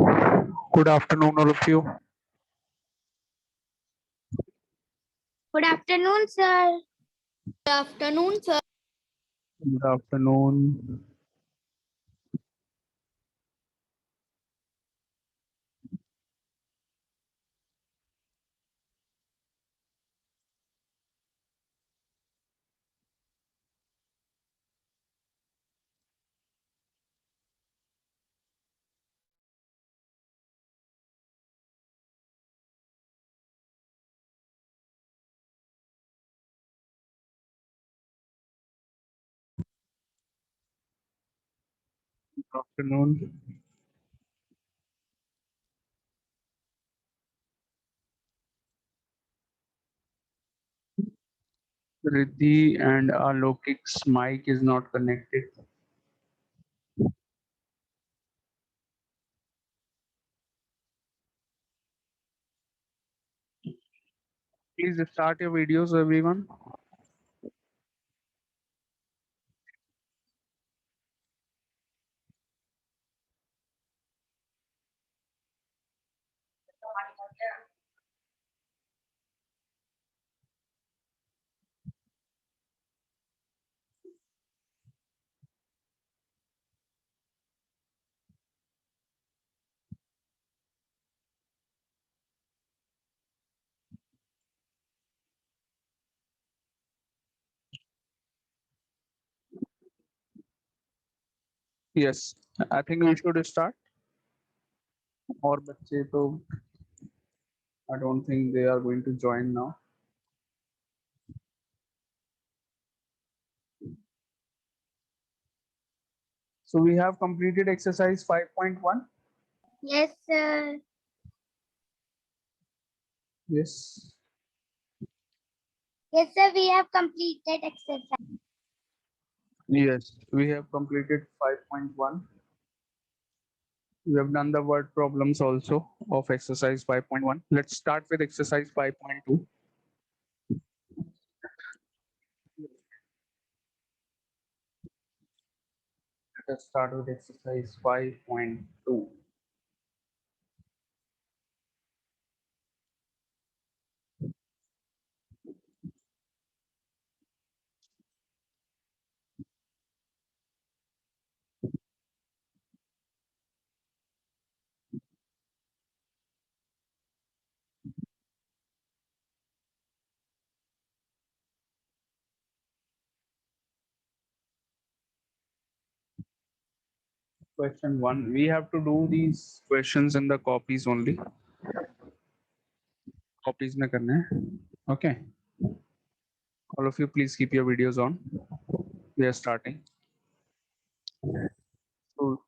Good afternoon, all of you. Good afternoon, sir. Good afternoon, sir. Good afternoon. Good afternoon. Riddhi and Alokik's mic is not connected. Please start your videos, everyone. Yes, I think we should start. और बच्चे तो I don't think they are going to join now. So we have completed exercise 5.1. Yes, sir. Yes. Yes, sir. We have completed exercise. Yes, we have completed 5.1. We have done the word problems also of exercise 5.1. Let's start with exercise 5.2. Let's start with exercise 5.2. Question 1. We have to do these questions in the copies only. Copies में करने हैं. Okay. All of you, please keep your videos on. We are starting. So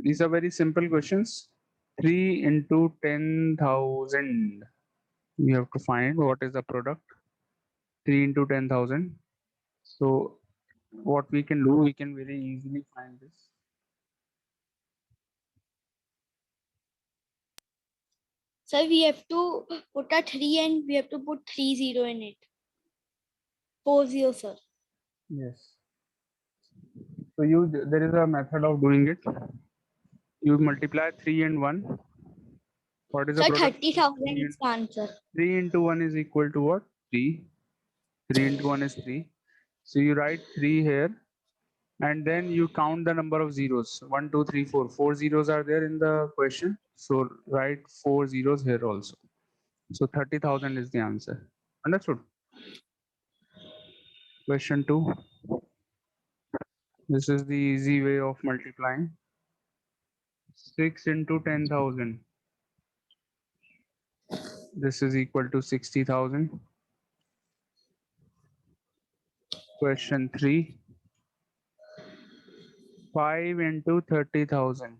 these are very simple questions. 3 into 10,000. You have to find what is the product. 3 into 10,000. So what we can do, we can very easily find this. Sir, we have to put a 3 and we have to put 30 in it. 40, sir. Yes. So there is a method of doing it. You multiply 3 and 1. What is the Sir, product? 30,000 is the answer. 3 into 1 is equal to what? 3. 3 into 1 is 3. So you write 3 here and then you count the number of zeros. 1, 2, 3, 4. 4 zeros are there in the question. So write 4 zeros here also. So 30,000 is the answer. Understood? Question 2. This is the easy way of multiplying. 6 into 10,000. This is equal to 60,000. Question 3. 5 into 30,000.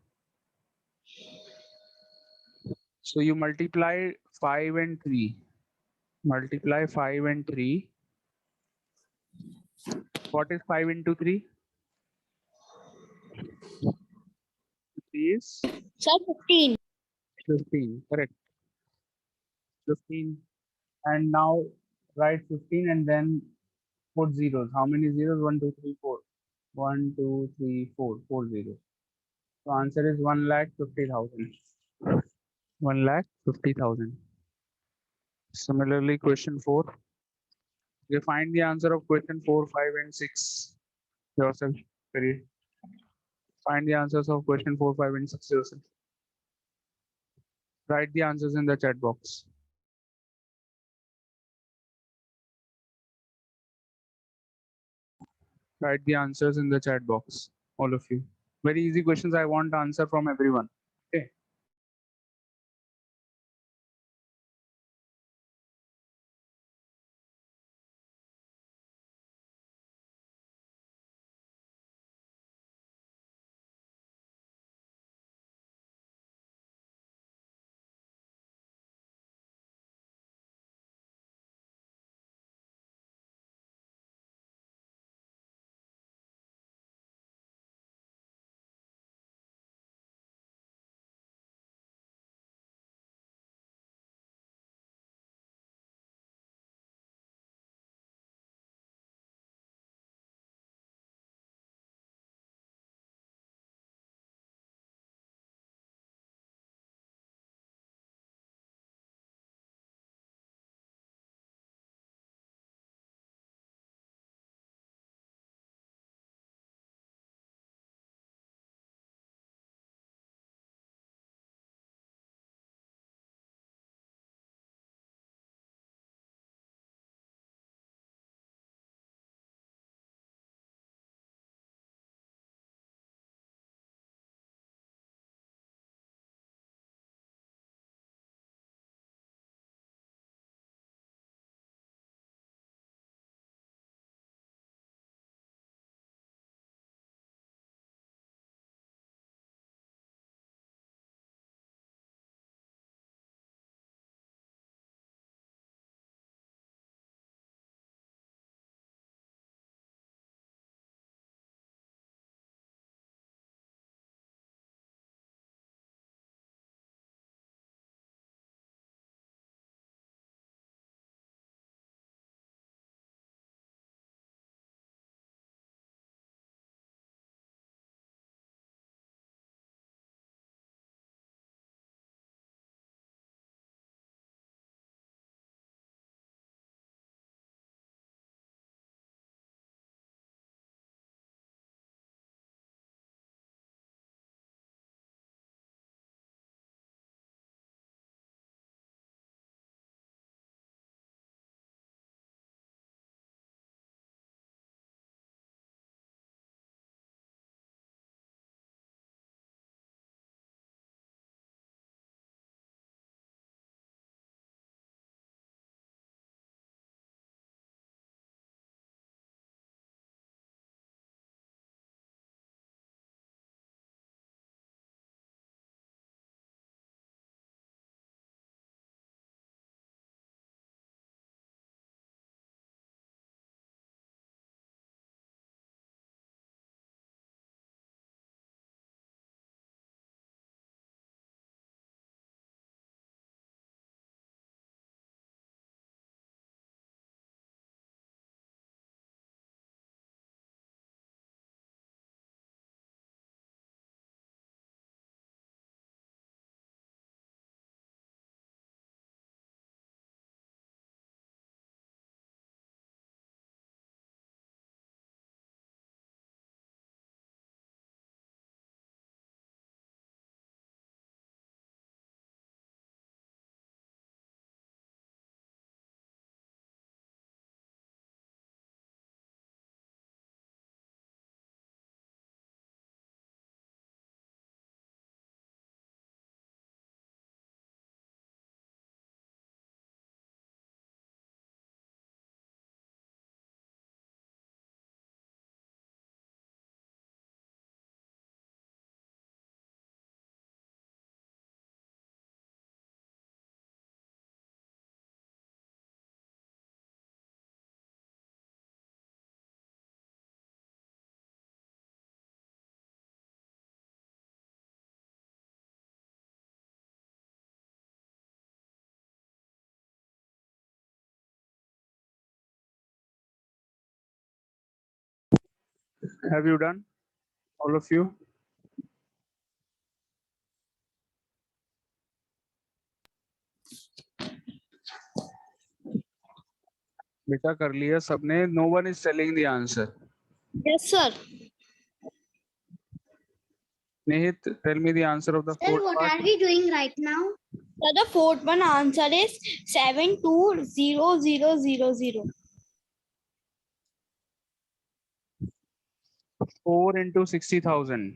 So you multiply 5 and 3. Multiply 5 and 3. What is 5 into 3? 3 is Sir, 15. 15. Correct. 15. And now write 15 and then put zeros. How many zeros? 1, 2, 3, 4. 1, 2, 3, 4. 4 zeros. So answer is 1,50,000. 1,50,000. Similarly, question 4. You find the answer of question 4, 5, and 6 yourself. Very. Find the answers of question 4, 5, and 6 yourself. Write the answers in the chat box. Write the answers in the chat box, all of you. Very easy questions. I want answer from everyone. Okay. Have you done, all of you? बेटा कर लिया सबने. No one is telling the answer. Yes, sir. Nihit, tell me the answer of the Sir, fourth what part. are we doing right now? So the fourth one answer is 720000. 4 into 60,000.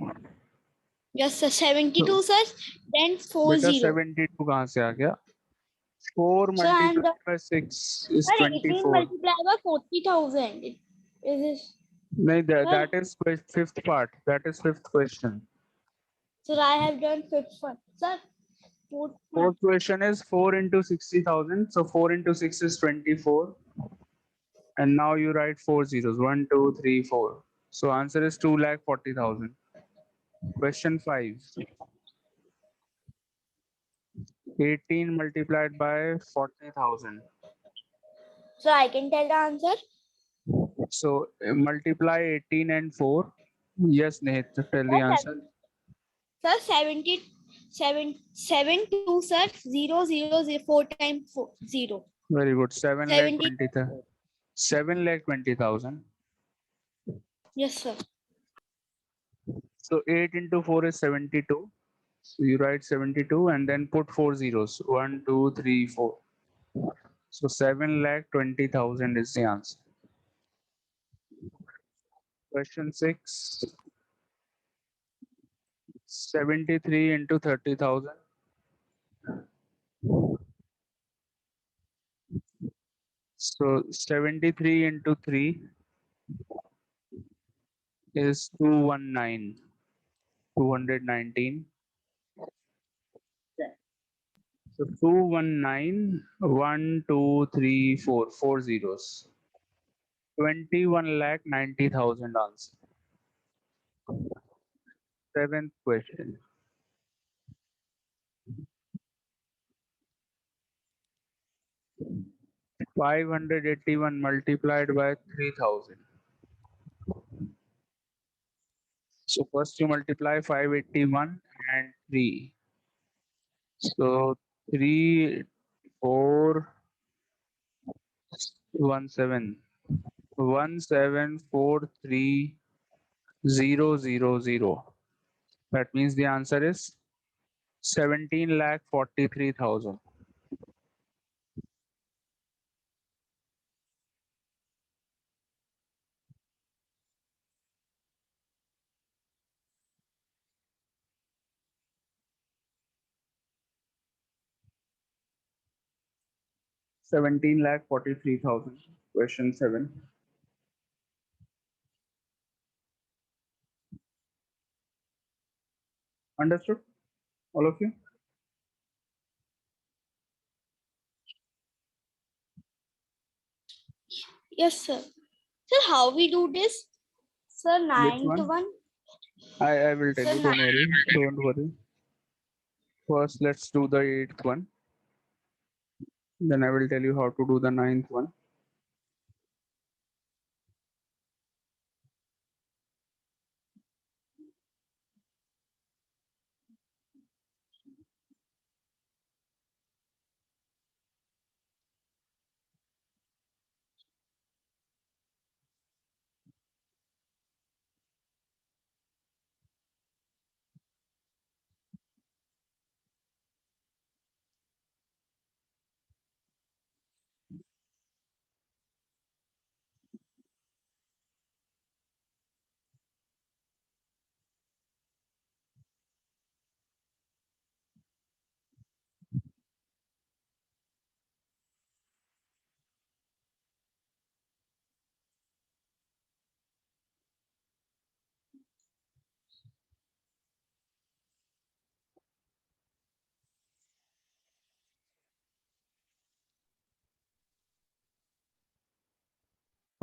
Yes, sir. 72, sir. Then 40. बेटा 72 कहाँ से आ गया? 4 So and multiplied by 6 is sir, 18 24. multiplied by 40,000. Is this? No, Sir. that is fifth part. That is fifth question. So I have done fifth one. Sir, fourth one. Fourth question is 4 into 60,000. So 4 into 6 is 24. And now you write 4 zeros. 1, 2, 3, 4. So answer is 2,40,000. Question 5. 18 multiplied by 40,000. So I can tell the answer. So multiply 18 and 4. Yes, Nihit, tell the answer. Sir, 7 2 sir, 0 0 0 4 times 4 0. Very good. 7 lakh 70. 20,000. 7 lakh 20,000. Yes, sir. So 8 into 4 is 72. So you write 72 and then put 4 zeros. 1, 2, 3, 4. So 7 lakh 20,000 is the answer. Question 6. 73 into 30,000. So 73 into 3 is 219. 219. So 219, 1, 2, 3, 4, 4 zeros. 21 lakh 90,000 answer. Seventh question. 581 multiplied by 3,000. So first you multiply 581 and 3. So 3, 4, 1, 7. 1743,000. That means the answer is 17,43,000. Seventeen lakh 43,000. Question 7. Understood? All of you? Yes, sir. Sir, how we do this? Sir, ninth one? one. I will tell Sir, you. Don't worry. Don't worry. First, let's do the 8th one. Then I will tell you how to do the 9th one.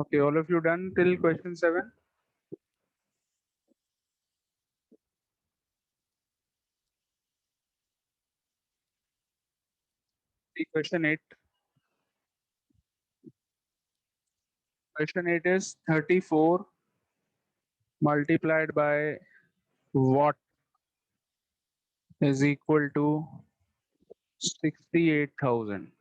Okay, all of you done till question 7? See question 8. Question 8 is 34 multiplied by what is equal to 68,000.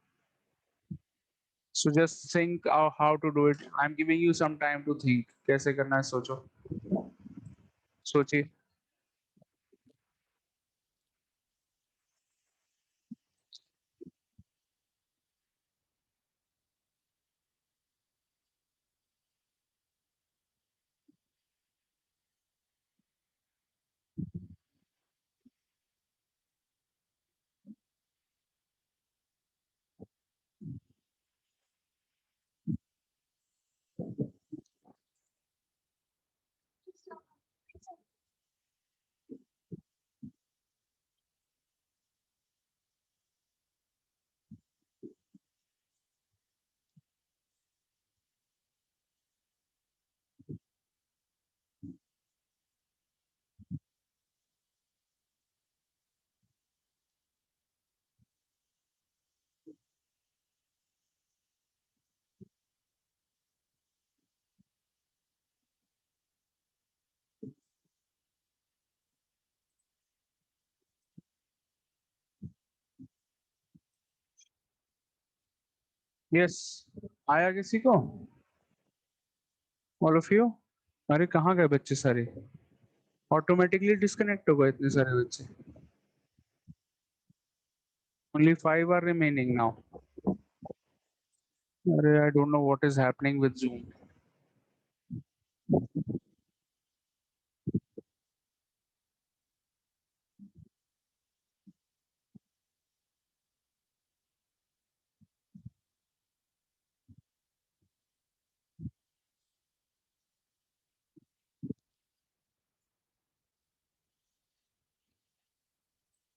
So just think how to do it. I'm giving you some time to think. कैसे करना है सोचो. सोचिए. Yes. आया किसी को? All of you? अरे कहाँ गए बच्चे सारे? ऑटोमेटिकली डिस्कनेक्ट हो गए इतने सारे बच्चे. Only 5 are remaining now. अरे I don't know what is happening with Zoom.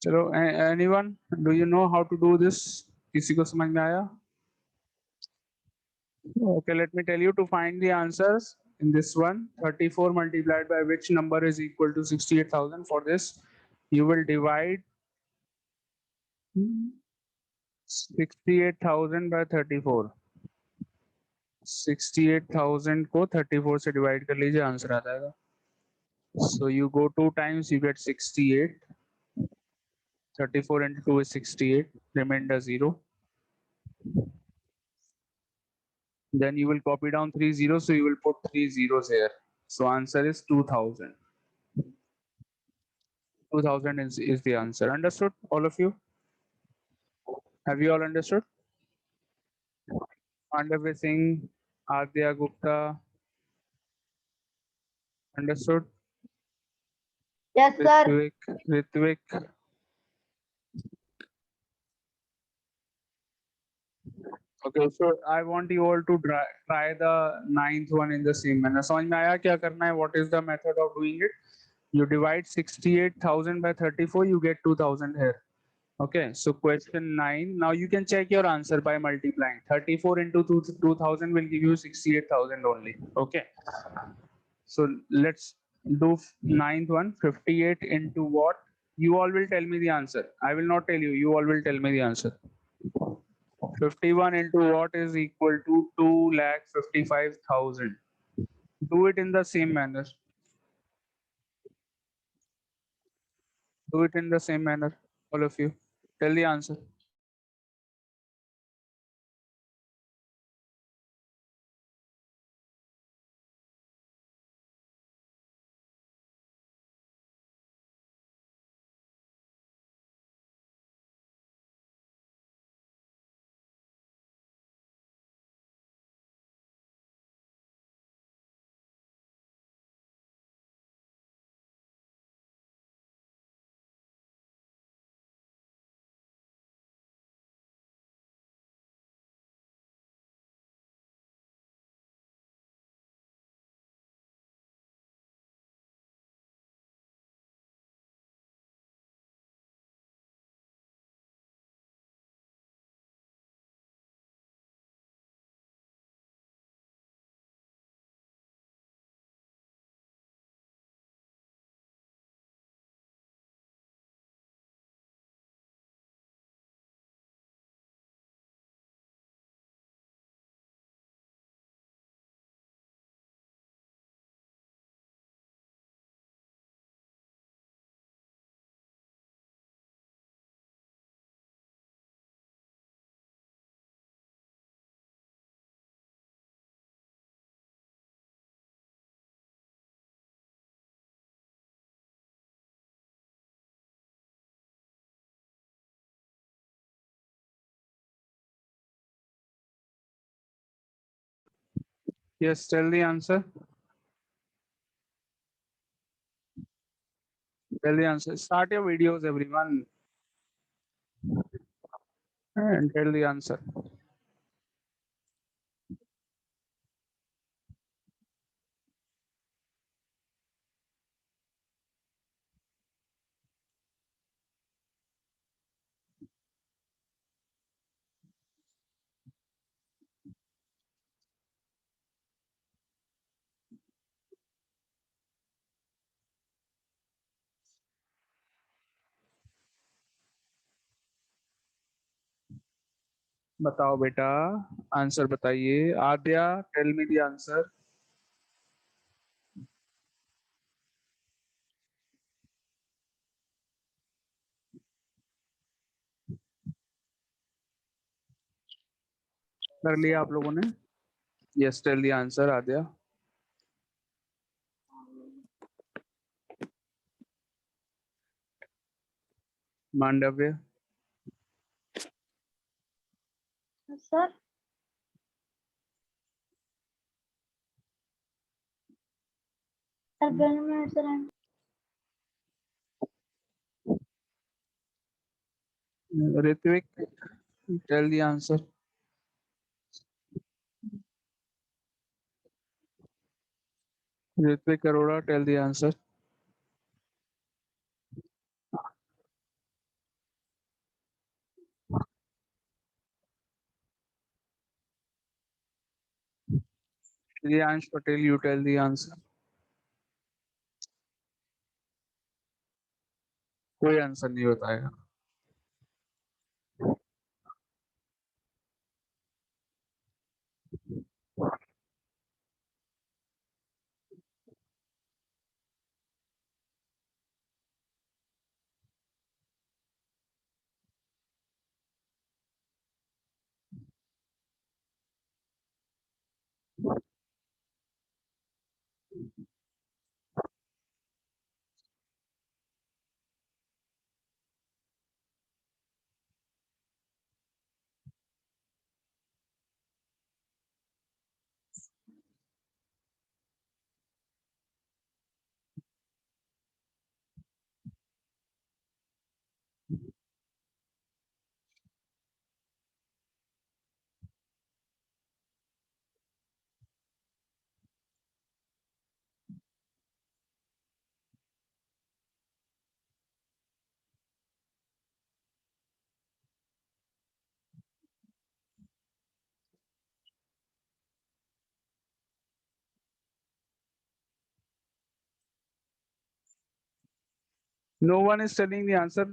चलो, anyone? Do you know how to do this? किसी को समझ में आया? Okay, let me tell you to find the answers in this one. 34 multiplied by which number is equal to 68,000? For this, you will divide 68,000 by 34. 68,000 को 34 से divide कर लीजिए, answer आ जाएगा. So you go 2 times, you get 68. 34 into 2 is 68. Remainder 0. Then you will copy down 3 zeros, so you will put 3 zeros here. So answer is 2000. 2000 is the answer. Understood, all of you? Have you all understood? Mandav Singh, Adya Gupta, understood? Yes, sir. Ritvik. Okay, so I want you all to try the ninth one in the same manner. समझ में आया क्या करना है? What is the method of doing it? You divide 68,000 by 34, you get 2000 here. Okay, so question 9. Now you can check your answer by multiplying. 34 into 2000 will give you 68,000 only. Okay, so let's do ninth one. 58 into what? You all will tell me the answer. I will not tell you. You all will tell me the answer. 51 into what is equal to 2,55,000? Do it in the same manner. Do it in the same manner, all of you. Tell the answer. Yes, tell the answer. Tell the answer. Start your videos, everyone, and tell the answer. बताओ बेटा, answer बताइए. Aadya, tell me the answer. कर लिया आप लोगों ने? Yes, tell the answer Aadya. Mandavya. Sir, sir, 1 minute, sir. Ritvik, tell the answer. Ritvik Arora, tell the answer. Priyansh Patel, you tell the answer. कोई answer नहीं बताएगा. No one is telling the answer.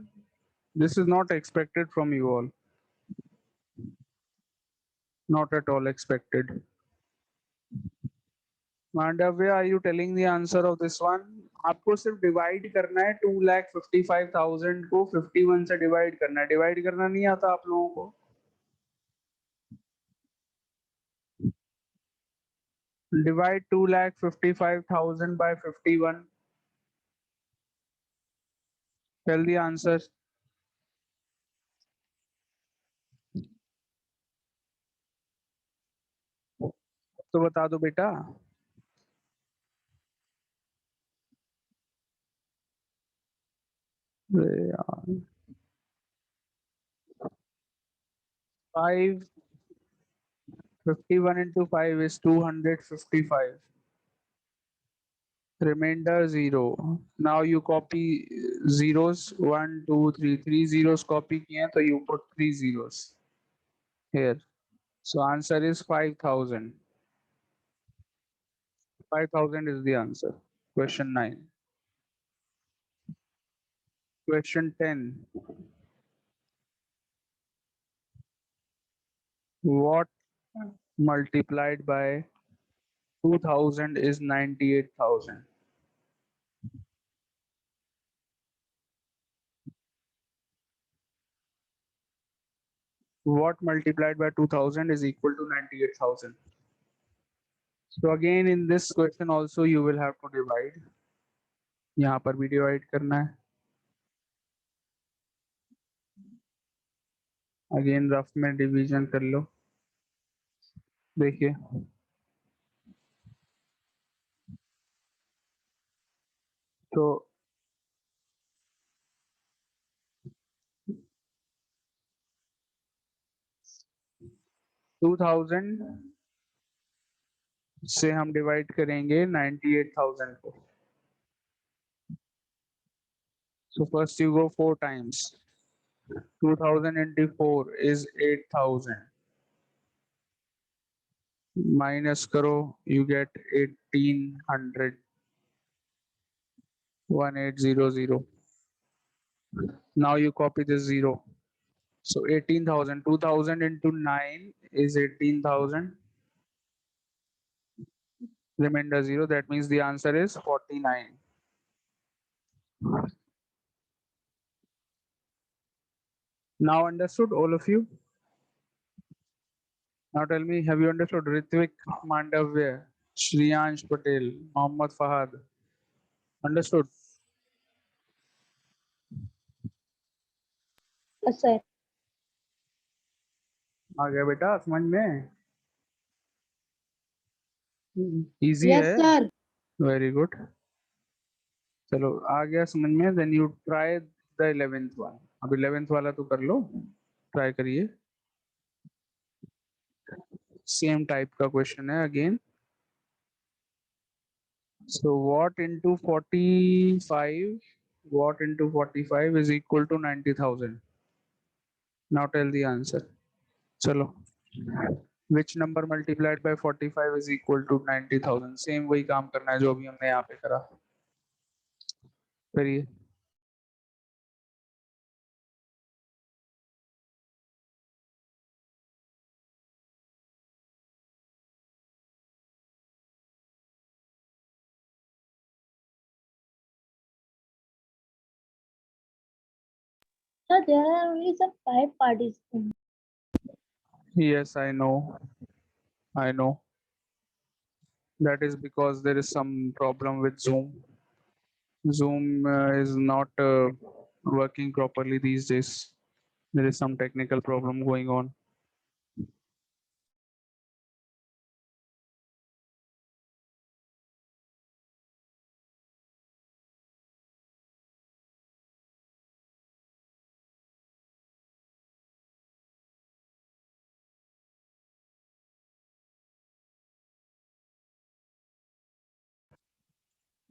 This is not expected from you all. Not at all expected. Mandavya, are you telling the answer of this one? आपको सिर्फ divide करना है. 2,55,000 को 51 से divide करना है. डिवाइड करना नहीं आता आप लोगों को? Divide 2,55,000 by 51. Tell the answer. तो बता दो बेटा. अरे यार. 5 51 into 5 is 255. Remainder 0. Now you copy zeros. 1, 2, 3. 3 zeros copy किए हैं, तो you put 3 zeros here. So answer is 5,000. 5,000 is the answer. Question 9. Question 10. What multiplied by 2,000 is 98,000? What multiplied by 2,000 is equal to 98,000? So again in this question also you will have to divide. यहाँ पर भी divide करना है. Again rough में division कर लो. देखिए So 2000 से हम डिवाइड करेंगे 98,000 को. So first you go 4 times. 2000 into 4 is 8,000. Minus karo, you get 1800. 1800. Now you copy this 0. So 18,000. 2000 into 9 is 18,000. Remainder 0. That means the answer is 49. Now understood, all of you? Now tell me, have you understood? Ritvik, Mandavya, Shriyansh Patel, Mohammad Fahad. Understood? Yes, sir. आ गया बेटा समझ में? Easy Yes, है? sir. Very good. चलो आ गया समझ में. Then you try the 11th one. अब 11th वाला तो कर लो. Try करिए. Same type का question है again. So what into 45? What into 45 is equal to 90,000? Now tell the answer. चलो. Which number multiplied by 45 is equal to 90,000? Same वही काम करना है जो अभी हमने यहाँ पे करा. करिए. Sir, there are only some 5 participants. Yes, I know. I know. That is because there is some problem with Zoom. Zoom is not working properly these days. There is some technical problem going on.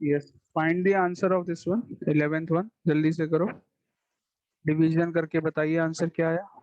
Yes, find the answer of this one, 11th one. जल्दी से करो. Division करके बताइए answer क्या आया.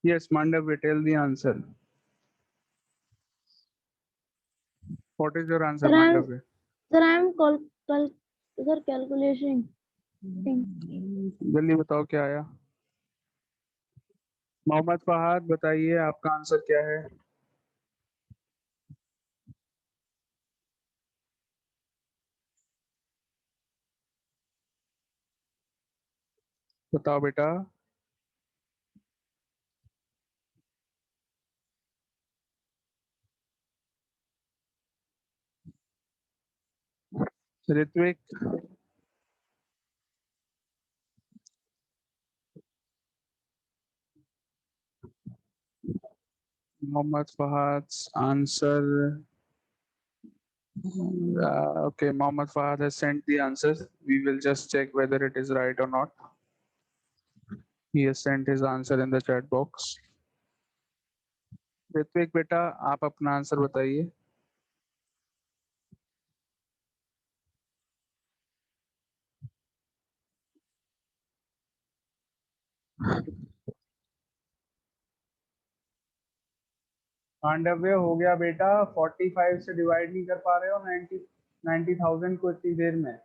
Yes, Mandavya, tell the answer. What is your answer, Sir, Mandavya? sir, calculation. जल्दी बताओ क्या आया. मोहम्मद फहाद बताइए आपका आंसर क्या है? बताओ बेटा। Ritvik, Mohammad Fahad answer, okay, Mohammad Fahad has sent the answers. We will just check whether it is right or not. He has sent his answer in the chat box. Ritvik बेटा, आप अपना आंसर बताइए। पांडव्य हो गया बेटा, 45 से डिवाइड नहीं कर पा रहे हो 90,000 को इतनी देर में।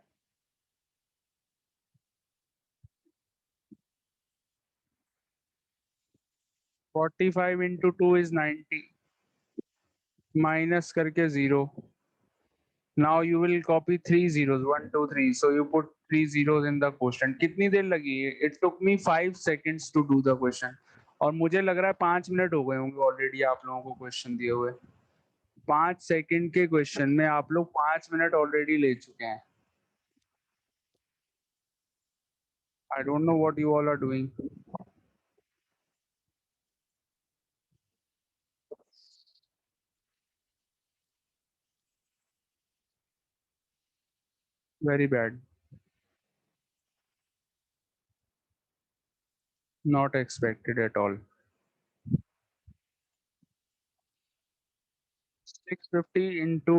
45 into 2 is 90, minus करके 0. Now you will copy 3 zeros, 1 2 3, so you put 3 zeros in the question. कितनी देर लगी? It took me 5 seconds to do the question. और मुझे लग रहा है 5 मिनट हो गए होंगे ऑलरेडी आप लोगों को क्वेश्चन दिए हुए। 5 सेकंड के क्वेश्चन में आप लोग 5 मिनट ऑलरेडी ले चुके हैं। I don't know what you all are doing. Very bad. Not expected at all. 650 into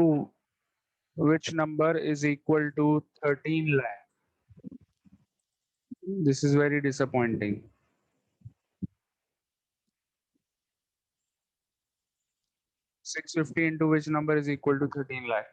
which number is equal to 13 lakh? This is very disappointing. 650 into which number is equal to 13 lakh?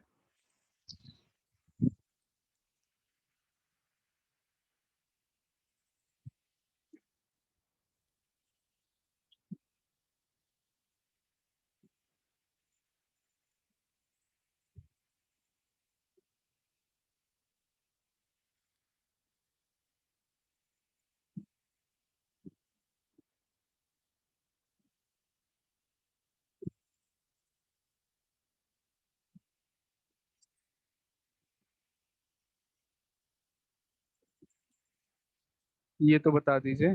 ये तो बता दीजिए।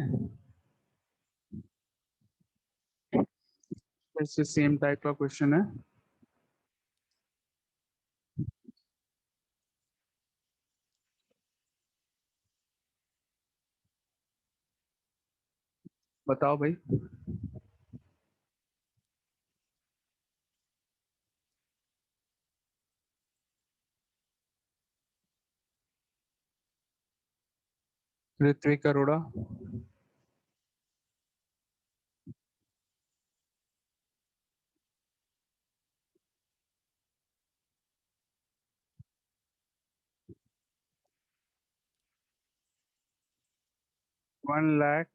इससे same type का question है। बताओ भाई। Ritwik Arora. 1 lakh,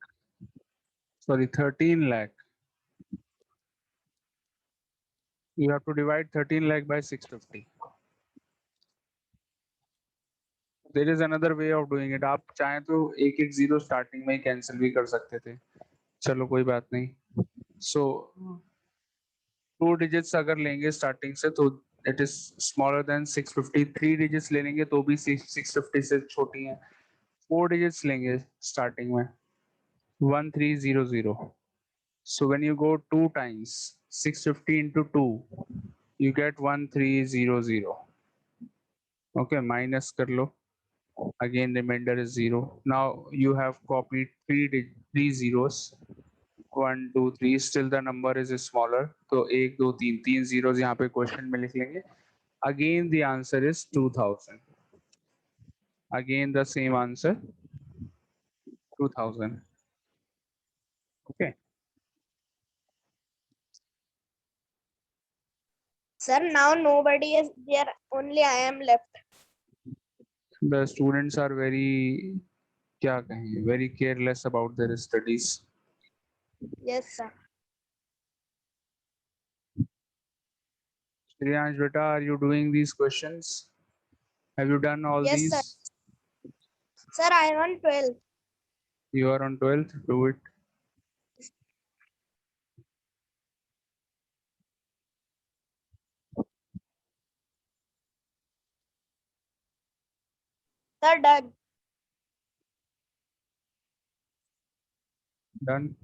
sorry, 13 lakh. You have to divide 13 lakh by 650. There is another way of doing it. आप चाहें तो एक एक जीरो स्टार्टिंग में ही कैंसिल भी कर सकते थे। चलो कोई बात नहीं। So 2 डिजिट्स अगर लेंगे स्टार्टिंग से तो it is smaller than 650। 3 digits ले लेंगे तो भी 650 से छोटी है। 4 डिजिट्स लेंगे स्टार्टिंग में 1300। So when you go 2 times 650 into 2, you get 1300. Okay, minus कर लो. Again, remainder is 0. Now you have copied 3 zeros. 1 2 3, still the number is smaller. तो 1 2 3 3 zeros यहाँ पे क्वेश्चन में लिख लेंगे. Again the answer is 2000. Again the same answer, 2000. Okay. Sir, now nobody is there. Only I am left. The students are very, क्या कहें, very careless about their studies. Yes, sir. Shriyansh beta, are you doing these questions? Have you done all Yes, these? sir. Sir, I am on 12. You are on 12th, do it. Sir, done. Done.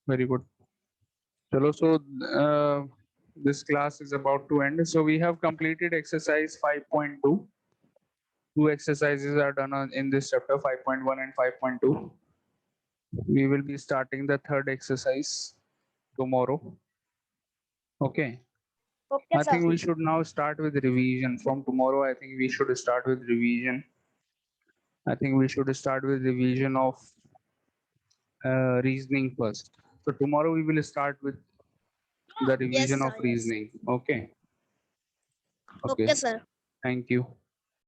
Very good. Chalo, so this class is about to end. So we have completed exercise 5.2. Two exercises are done in this chapter, 5.1 and 5.2. We will be starting the third exercise tomorrow. Okay. Okay, I sir. think we should now start with revision. From tomorrow, I think we should start with revision. I think we should start with revision of reasoning first. So tomorrow we will start with the Yes, revision sir. of Yes. reasoning. Okay. Okay, Okay. sir. Thank you.